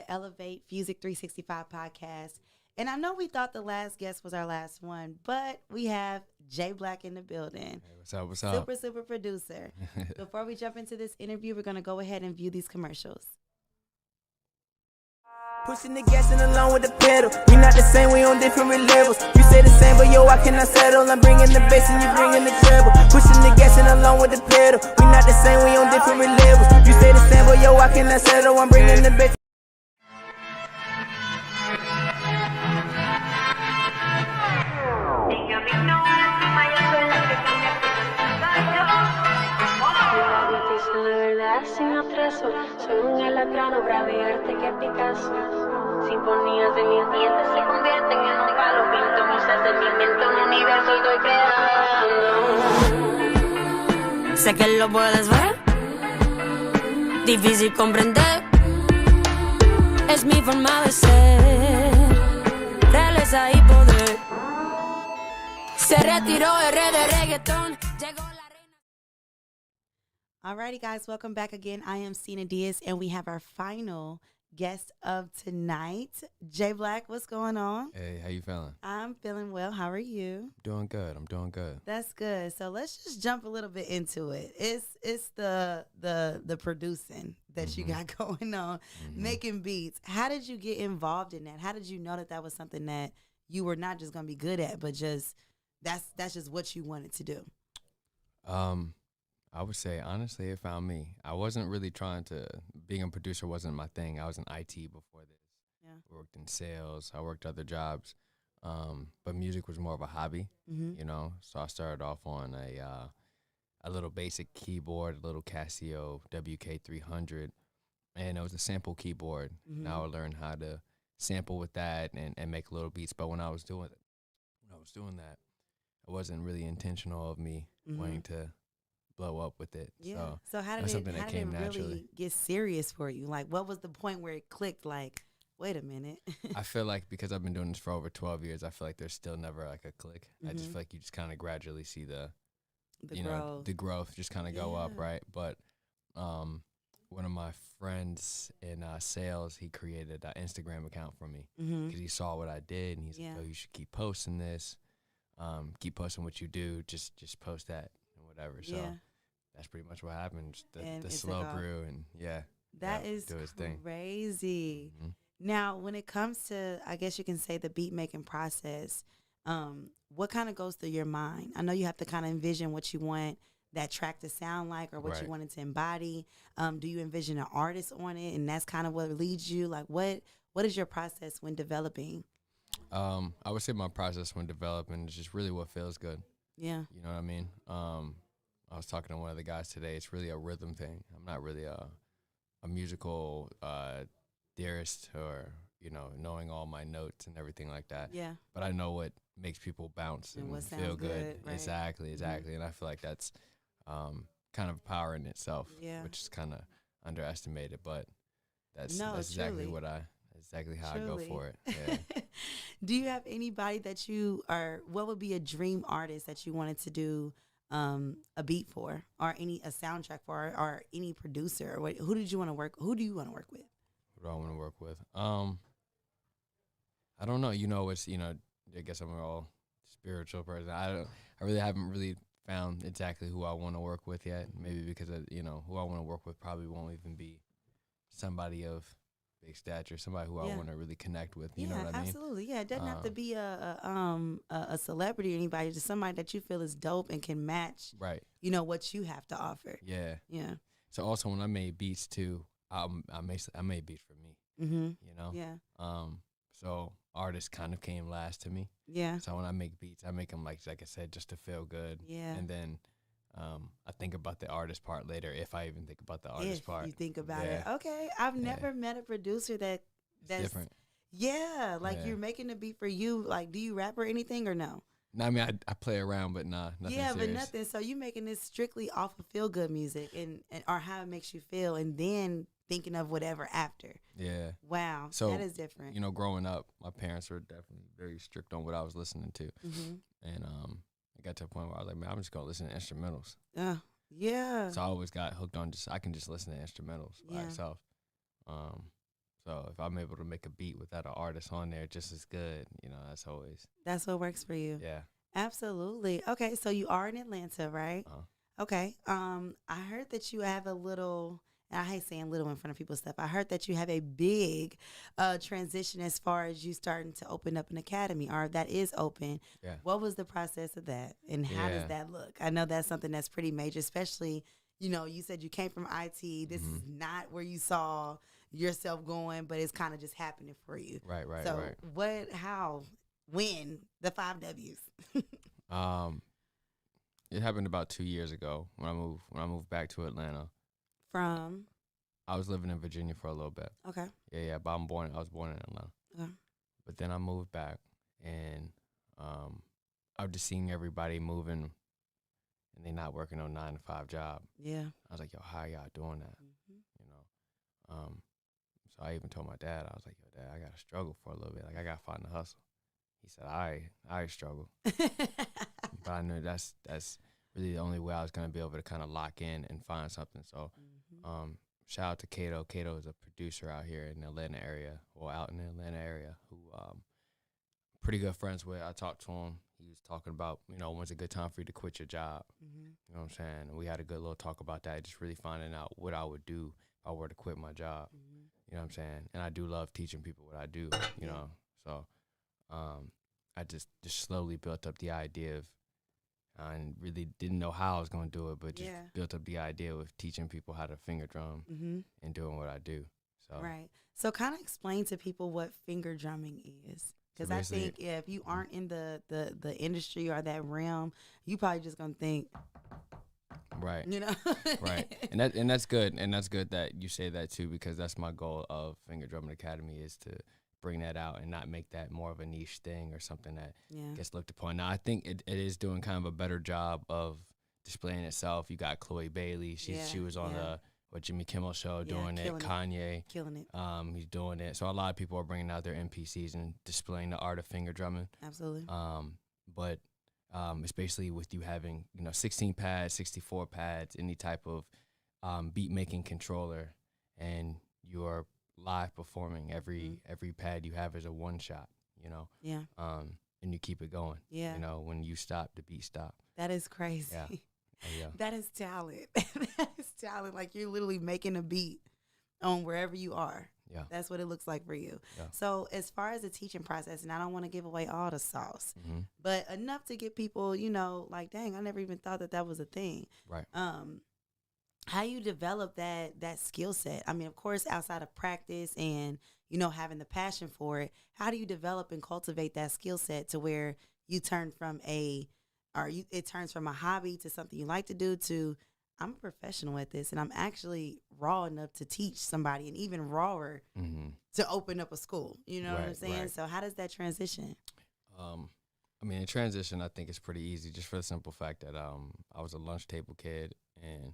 the Elevate Fusic 365 podcast. And I know we thought the last guest was our last one, but we have Jblack in the building. Hey, what's up? What's up? Super producer. Before we jump into this interview, we're going to go ahead and view these commercials. Pushing the gas and along with the pedal. We not the same, we on different levels. You say the same, but yo, I cannot settle. I'm bringing the bass and you bringing the treble. Pushing the gas and along with the pedal. We not the same, we on different levels. You say the same, but yo, I cannot settle. I'm bringing the bass. Sin atraso, soy un alacrán, obra de arte que Picasso. Sinfonías de mis dientes se convierten en un palo. Pinto mis sentimientos, un universo estoy creando. Sé que lo puedes ver, difícil comprender. Es mi forma de ser, realeza y poder. Se retiró R de reggaetón, llegó la... Alrighty, guys, welcome back again. I am Cena Diaz, and we have our final guest of tonight, Jblack. What's going on? Hey, how you feeling? I'm feeling well. How are you? Doing good. I'm doing good. That's good. So let's just jump a little bit into it. It's the producing that you got going on, making beats. How did you get involved in that? How did you know that was something that you were not just gonna be good at, but just that's just what you wanted to do? I would say, honestly, it found me. I wasn't really being a producer wasn't my thing. I was in IT before this. Yeah. I worked in sales. I worked other jobs. But music was more of a hobby, you know. So I started off on a little basic keyboard, a little Casio WK300, and it was a sample keyboard. Now I learned how to sample with that and make little beats. But when I was doing that, it wasn't really intentional of me wanting to blow up with it. Yeah. So how did it really get serious for you? Like, what was the point where it clicked? Like, wait a minute. I feel like because I've been doing this for over 12 years, I feel like there's still never like a click. I just feel like you just kind of gradually see the growth just kind of go up, right? But one of my friends in sales, he created an Instagram account for me because he saw what I did, and he's like, "Oh, you should keep posting this. Keep posting what you do. Just post that and whatever." So that's pretty much what happened. Just the slow brew, and that is crazy. Now, when it comes to, I guess you can say, the beat making process, what kind of goes through your mind? I know you have to kind of envision what you want that track to sound like, or what you want it to embody. Do you envision an artist on it, and that's kind of what leads you? Like, what is your process when developing? I would say my process when developing is just really what feels good. Yeah. You know what I mean? I was talking to one of the guys today. It's really a rhythm thing. I'm not really a musical theorist or, knowing all my notes and everything like that. Yeah. But I know what makes people bounce and feel good. Right? Exactly. And I feel like that's kind of power in itself, which is kind of underestimated. But that's exactly how I go for it. Yeah. Do you have anybody that what would be a dream artist that you wanted to do a beat for, or a soundtrack for, or any producer? Or who do you want to work with? Who do I want to work with? I don't know. I guess I'm an all spiritual person. I really haven't really found exactly who I want to work with yet. Maybe because who I want to work with probably won't even be somebody of big stature, somebody who I want to really connect with. You know what I mean? Absolutely. Yeah, it doesn't have to be a celebrity or anybody, just somebody that you feel is dope and can match, right? What you have to offer. Yeah. Yeah. So also when I made beats too, I made beats for me. Yeah. So artists kind of came last to me. Yeah. So when I make beats, I make them like I said, just to feel good. Yeah. And then I think about the artist part later, if I even think about the artist part. You think about it. Okay. I've never met a producer that's different. Yeah. Like you're making a beat for you. Like, do you rap or anything or no? No, I mean, I play around, but nothing serious. But nothing. So you making this strictly off of feel good music and or how it makes you feel, and then thinking of whatever after. Yeah. Wow. So that is different. Growing up, my parents were definitely very strict on what I was listening to, and I got to a point where I was like, man, I'm just gonna listen to instrumentals. Yeah. So I always got hooked on I can just listen to instrumentals by itself. So So if I'm able to make a beat without an artist on there just as good, That's what works for you. Yeah. Absolutely. Okay, so you are in Atlanta, right? Okay. I heard that you have a little, and I hate saying little in front of people's stuff. I heard that you have a big transition as far as you starting to open up an academy, or that is open. Yeah. What was the process of that, and how does that look? I know that's something that's pretty major, especially, you said you came from IT. This is not where you saw yourself going, but it's kind of just happening for you. Right. So what, how, when, the 5 W's? It happened about 2 years ago when I moved back to Atlanta. From? I was living in Virginia for a little bit. Okay. Yeah, but I was born in Atlanta. Okay. But then I moved back, and I was just seeing everybody moving, and they not working on 9-to-5 job. Yeah. I was like, yo, how y'all doing that? So I even told my dad, I was like, yo, Dad, I gotta struggle for a little bit. Like, I gotta find the hustle. He said, I struggle. But I knew that's really the only way I was gonna be able to kind of lock in and find something. So shout out to Cato. Cato is a producer out here in the Atlanta area, out in the Atlanta area, who pretty good friends with. I talked to him. He was talking about, when's a good time for you to quit your job? You know what I'm saying? And we had a good little talk about that, just really finding out what I would do if I were to quit my job. You know what I'm saying? And I do love teaching people what I do, you know. So I just slowly built up the idea of, and really didn't know how I was going to do it, but just built up the idea of teaching people how to finger drum and doing what I do. So Right. So kind of explain to people what finger drumming is. Because I think if you aren't in the industry or that realm, you probably just going to think, right. Right. And that's good. And that's good that you say that too, because that's my goal of Finger Drumming Academy, is to bring that out and not make that more of a niche thing or something that gets looked upon. Now, I think it is doing kind of a better job of displaying itself. You got Chloe Bailey. She was on the Jimmy Kimmel show doing it. Kanye. Killing it. He's doing it. So a lot of people are bringing out their MPCs and displaying the art of finger drumming. Absolutely. But it's basically with you having 16 pads, 64 pads, any type of beat making controller, and you're live performing. Every pad you have is a one shot. And you keep it going. Yeah. When you stop, the beat stop. That is crazy. Yeah. That is talent. That is talent. Like, you're literally making a beat on wherever you are. Yeah. That's what it looks like for you. Yeah. So as far as the teaching process, and I don't want to give away all the sauce, but enough to get people, like, dang, I never even thought that was a thing. Right. How you develop that skill set? I mean, of course, outside of practice and, having the passion for it, how do you develop and cultivate that skill set to where you turn from it turns from a hobby to something you like to do to, I'm a professional at this, and I'm actually raw enough to teach somebody, and even rawer to open up a school. You know what I'm saying? Right. So how does that transition? The transition, I think, is pretty easy, just for the simple fact that I was a lunch table kid, and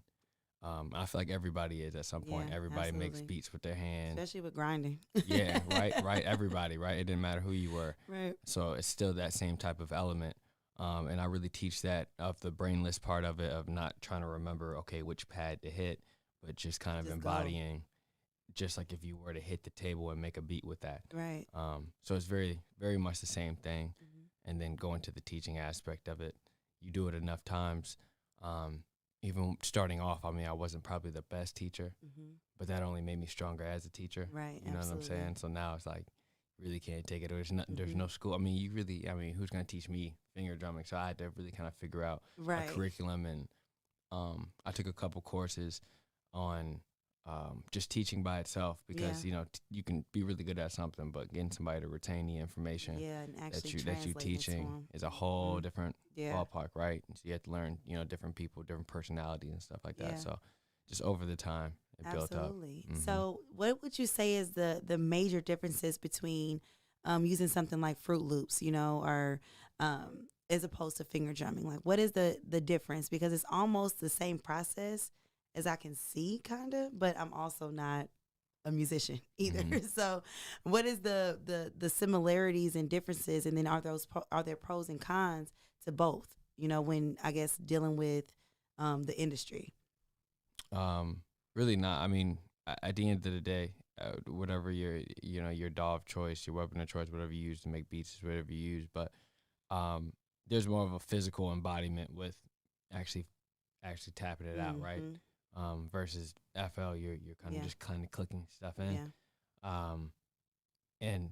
I feel like everybody is at some point. Everybody makes beats with their hands. Especially with grinding. Yeah, right. Everybody, right? It didn't matter who you were. Right. So it's still that same type of element. And I really teach that, of the brainless part of it, of not trying to remember, which pad to hit, but just kind of embodying, just like if you were to hit the table and make a beat with that. Right. So it's very, very much the same thing. And then going to the teaching aspect of it, you do it enough times. Even starting off, I wasn't probably the best teacher, but that only made me stronger as a teacher. Right. You know what I'm saying? So now it's like, really can't take it. There's no school. Who's going to teach me finger drumming? So I had to really kind of figure out a curriculum, and I took a couple courses on just teaching by itself, because you can be really good at something, but getting somebody to retain the information and actually that you teaching is a whole different ballpark, right? So you have to learn different people, different personalities and stuff like that. So just over the time, it built up. So what would you say is the major differences between using something like Fruit Loops, or as opposed to finger drumming? Like, what is the difference? Because it's almost the same process, as I can see, kind of, but I'm also not a musician either. So what is the similarities and differences? And then are there pros and cons to both, when, I guess, dealing with the industry? Really not. At the end of the day, whatever your DAW of choice, your weapon of choice, whatever you use to make beats is whatever you use. But there's more of a physical embodiment with actually tapping it out, right? Versus FL, you're kind of just kind of clicking stuff in. And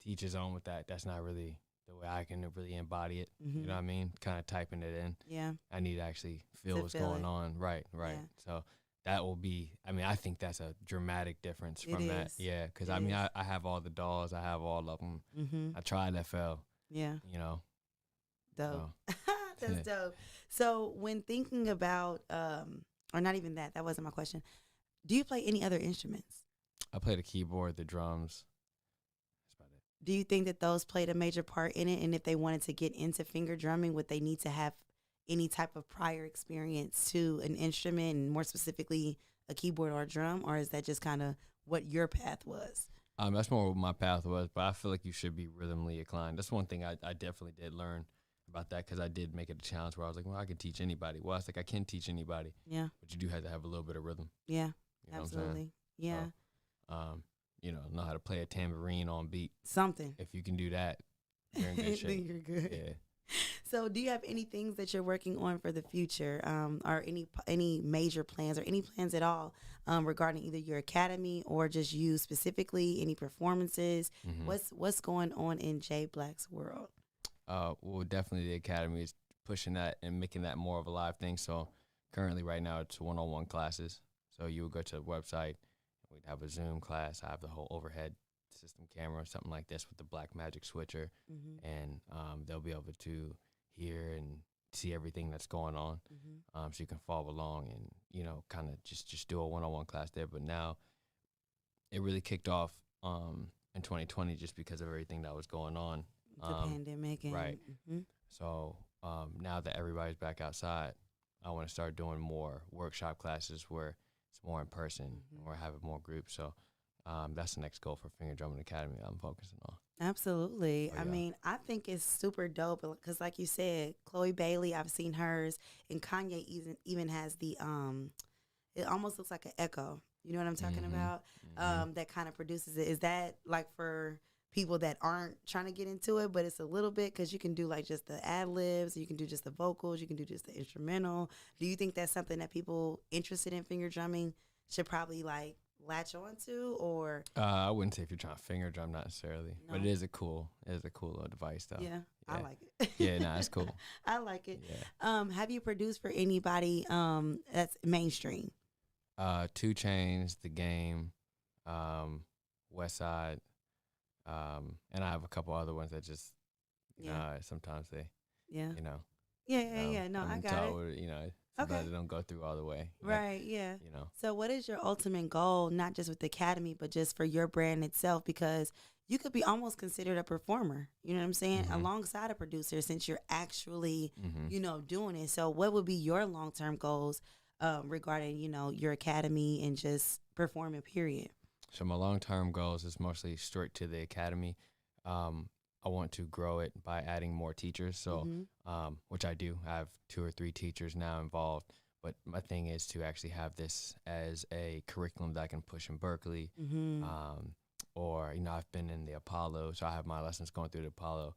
to each his own with that. That's not really the way I can really embody it. You know what I mean? Kind of typing it in. Yeah. I need to actually feel what's going on. Right. Yeah. So that will be, I mean, I think that's a dramatic difference from that. Yeah. Because, I mean, I have all the DAWs. I have all of them. I tried FL. Yeah. You know. Dope. That's dope. So when thinking about, or not even that wasn't my question. Do you play any other instruments? I play the keyboard, the drums. That's about it. Do you think that those played a major part in it? And if they wanted to get into finger drumming, would they need to have any type of prior experience to an instrument, and more specifically a keyboard or a drum? Or is that just kind of what your path was? That's more what my path was, but I feel like you should be rhythmically inclined. That's one thing I definitely did learn about that, because I did make it a challenge where I was like, well, I can teach anybody. Well, I was like, I can teach anybody. Yeah. But you do have to have a little bit of rhythm. Yeah, you know absolutely. Yeah. So, know how to play a tambourine on beat. Something. If you can do that, you're in good shape. Then you're good. Yeah. So do you have any things that you're working on for the future, or any major plans, or any plans at all regarding either your academy or just you specifically, any performances? What's going on in Jblack's world? Well, definitely the academy is pushing that and making that more of a live thing. So currently right now it's one-on-one classes. So you would go to the website, we'd have a Zoom class. I have the whole overhead system camera, something like this with the black magic switcher. And they'll be able to hear and see everything that's going on. So you can follow along and, kind of just do a one-on-one class there. But now it really kicked off in 2020 just because of everything that was going on. The pandemic. Right. So now that everybody's back outside, I want to start doing more workshop classes where it's more in person or having more groups. So that's the next goal for Finger Drumming Academy I'm focusing on. Absolutely. I mean, I think it's super dope because, like you said, Chloe Bailey, I've seen hers, and Kanye even has the it almost looks like an echo. You know what I'm talking about? That kind of produces it. Is that like for people that aren't trying to get into it, but it's a little bit, because you can do like just the ad libs, you can do just the vocals, you can do just the instrumental. Do you think that's something that people interested in finger drumming should probably like latch on to? Or I wouldn't say if you're trying to finger drum, not necessarily, but it is a cool little device though. Yeah. I like it. Yeah, no, it's cool. I like it. Yeah. Have you produced for anybody that's mainstream? 2 Chainz, The Game, West Side. And I have a couple other ones that just, sometimes they, Yeah. Yeah. No, I got it. Sometimes they don't go through all the way. Right. Yeah. So what is your ultimate goal, not just with the academy, but just for your brand itself? Because you could be almost considered a performer, you know what I'm saying, alongside a producer, since you're actually, doing it. So what would be your long-term goals regarding, your academy and just performing, period? So my long-term goals is mostly straight to the academy. I want to grow it by adding more teachers. So, which I do. I have 2 or 3 teachers now involved. But my thing is to actually have this as a curriculum that I can push in Berkeley. Or, I've been in the Apollo, so I have my lessons going through the Apollo.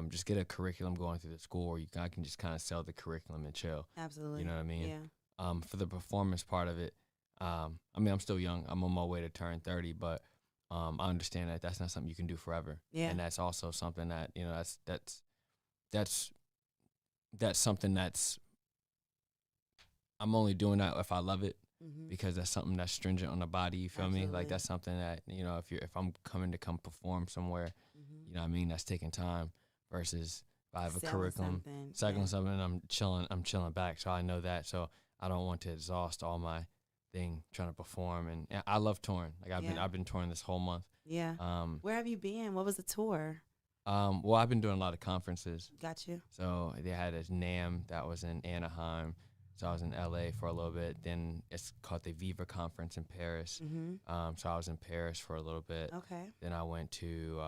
Just get a curriculum going through the school where I can just kind of sell the curriculum and chill. Absolutely. You know what I mean? Yeah. For the performance part of it, I'm still young. I'm on my way to turn 30, but I understand that that's not something you can do forever. Yeah. And that's also something that, that's something that's, I'm only doing that if I love it, because that's something that's stringent on the body. You feel me? Like that's something that, if I'm coming to perform somewhere, that's taking time versus if I have a curriculum, selling something, and I'm chilling back. So I know that. So I don't want to exhaust all my thing trying to perform. And I love touring. Like I've been touring this whole month. Yeah. Where have you been? What was the tour? Well, I've been doing a lot of conferences. Got you. So they had a NAMM that was in Anaheim. So I was in LA for a little bit. Then it's called the Viva Conference in Paris. So I was in Paris for a little bit. Okay. Then I went to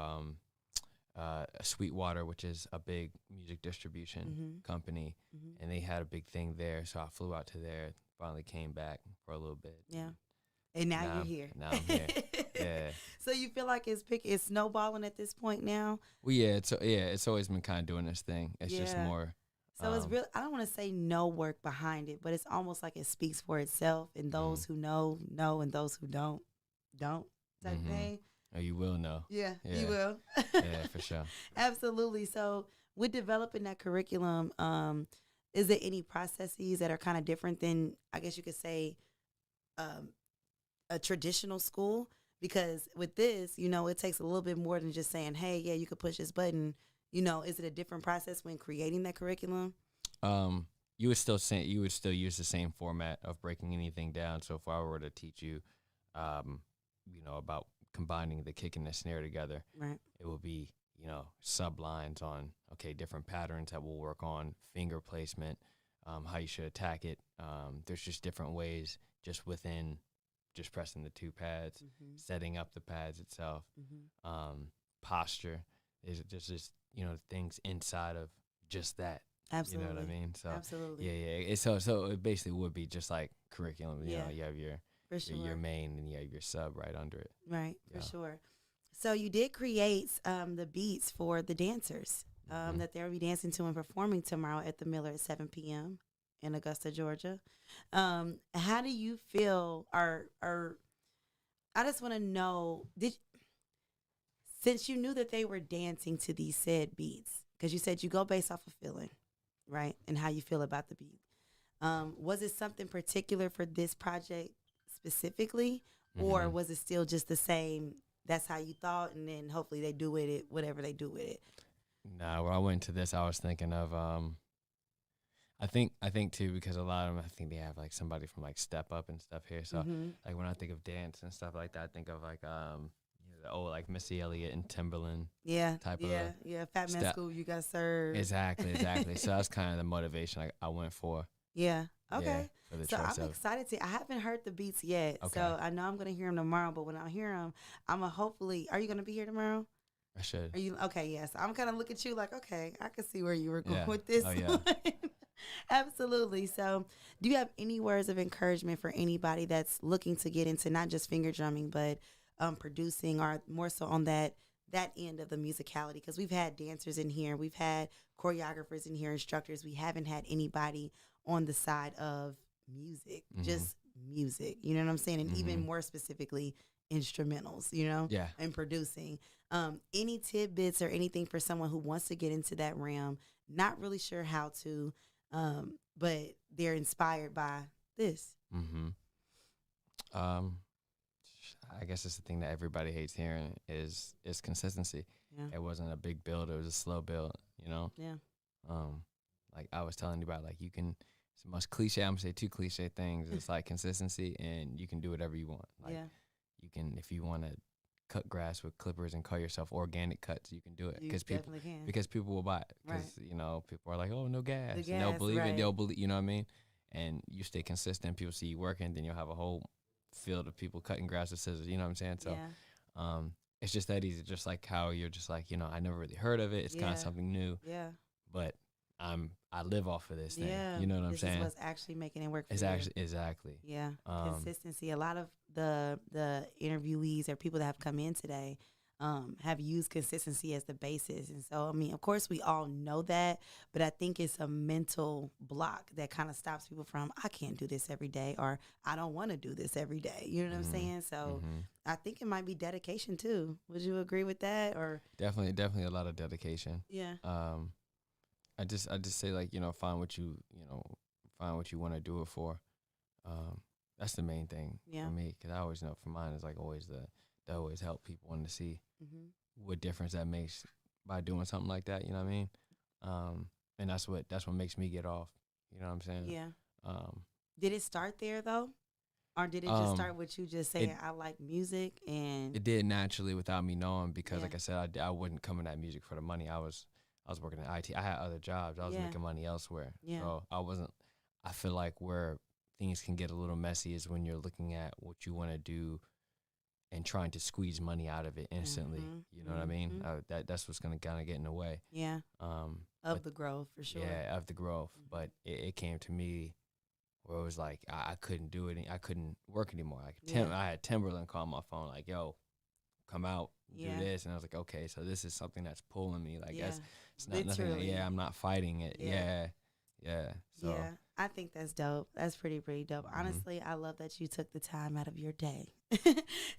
Sweetwater, which is a big music distribution company, and they had a big thing there. So I flew out to there, finally came back for a little bit. Yeah. And now you're here. Now I'm here. Yeah. So you feel like it's snowballing at this point now? Well, it's always been kind of doing this thing. It's just more. So it's real. I don't want to say no work behind it, but it's almost like it speaks for itself. And those who know, and those who don't type thing. Oh, you will know. Yeah, you will. Yeah, for sure. Absolutely. So with developing that curriculum, is there any processes that are kind of different than, I guess you could say, a traditional school? Because with this, it takes a little bit more than just saying, hey, yeah, you could push this button. Is it a different process when creating that curriculum? You would still use the same format of breaking anything down. So if I were to teach you, about combining the kick and the snare together, right, it will be, sublines on, different patterns that we'll work on, finger placement, how you should attack it. There's just different ways just within just pressing the two pads, setting up the pads itself, posture. Is just things inside of just that. Absolutely. You know what I mean? So absolutely. Yeah. So it basically would be just like curriculum. You know, you have your main and you have your sub right under it. Right, for sure. So you did create the beats for the dancers that they'll be dancing to and performing tomorrow at the Miller at 7 p.m. in Augusta, Georgia. How do you feel? Or I just want to know, since you knew that they were dancing to these said beats, because you said you go based off of feeling, right, and how you feel about the beat. Was it something particular for this project specifically, or was it still just the same? That's how you thought, and then hopefully they do with it whatever they do with it. Nah, when I went to this, I was thinking of I think too, because a lot of them, I think they have like somebody from like Step Up and stuff here. So like when I think of dance and stuff like that, I think of like the old like Missy Elliott and Timberland. Type of Fat Man School, you got served. Exactly. So that's kind of the motivation I went for. Yeah. Okay. Yeah, so I'm excited to. I haven't heard the beats yet, so I know I'm gonna hear them tomorrow. But when I hear them, I'm gonna hopefully. Are you gonna be here tomorrow? I should. Are you okay? Yes. I'm kind of look at you like, okay, I can see where you were going with this. Oh yeah. One. Absolutely. So, do you have any words of encouragement for anybody that's looking to get into not just finger drumming, but producing, or more so on that end of the musicality? Because we've had dancers in here, we've had choreographers in here, instructors. We haven't had anybody on the side of music, just music. You know what I'm saying? And even more specifically, instrumentals. And producing. Any tidbits or anything for someone who wants to get into that realm, not really sure how to, but they're inspired by this. I guess it's the thing that everybody hates hearing is consistency. Yeah. It wasn't a big build; it was a slow build. Yeah. Like I was telling you about, like you can. It's the most cliche. I'm gonna say two cliche things. It's like consistency, and you can do whatever you want. Like you can, if you want to cut grass with clippers and call yourself organic cuts, you can do it because people will buy it. Because people are like, oh, no gas. And they'll believe it. They'll believe. You know what I mean? And you stay consistent. People see you working, then you'll have a whole field of people cutting grass with scissors. You know what I'm saying? So, it's just that easy. Just like how you're just like, I never really heard of it. It's kind of something new. Yeah. But I live off of this thing. You know what I'm saying? This is what's actually making it work for Exactly. Yeah. Consistency. A lot of the interviewees or people that have come in today have used consistency as the basis. And so, I mean, of course, we all know that, but I think it's a mental block that kind of stops people from, I can't do this every day, or I don't want to do this every day. You know what I'm saying? So I think it might be dedication too. Would you agree with that? Or Definitely a lot of dedication. Yeah. I just say, like, find what you want to do it for. That's the main thing for me, because I always know for mine is like always that always help people want to see what difference that makes by doing something like that. You know what I mean? And that's what makes me get off. You know what I'm saying? Yeah. Did it start there though, or did it just start with you just saying I like music? And it did naturally without me knowing, because like I said, I wouldn't come in that music for the money. I was working in IT. I had other jobs. I was making money elsewhere. Yeah. So I feel like where things can get a little messy is when you're looking at what you want to do and trying to squeeze money out of it instantly. You know what I mean? That's what's going to kind of get in the way. Yeah. Of the growth, for sure. Yeah, of the growth. But it came to me where it was like I couldn't do it. I couldn't work anymore. Like I had Timberland call my phone like, yo, come out, do this. And I was like, okay, so this is something that's pulling me. Like, it's not Literally. nothing. I'm not fighting it. Yeah. So. Yeah, I think that's dope. That's pretty dope. Honestly, I love that you took the time out of your day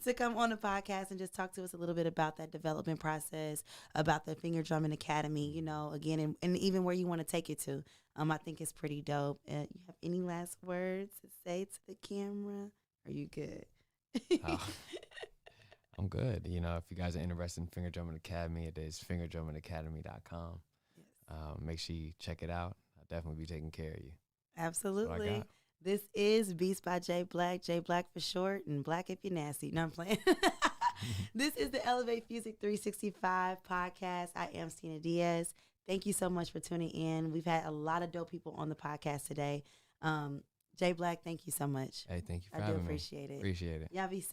to come on the podcast and just talk to us a little bit about that development process, about the Finger Drumming Academy, you know, again, and even where you want to take it to. I think it's pretty dope. You have any last words to say to the camera? Are you good? I'm good. You know, if you guys are interested in Finger Drumming Academy, it is fingerdrummingacademy.com. Yes. Make sure you check it out. I'll definitely be taking care of you. Absolutely. This is Beats by Jblack. Jblack for short, and Black if you're nasty. No, I'm playing. This is the EL3VATE Fusic 365 podcast. I am Stina Diaz. Thank you so much for tuning in. We've had a lot of dope people on the podcast today. Jblack, thank you so much. Hey, thank you for having me. I do appreciate it. Appreciate it. Y'all be safe.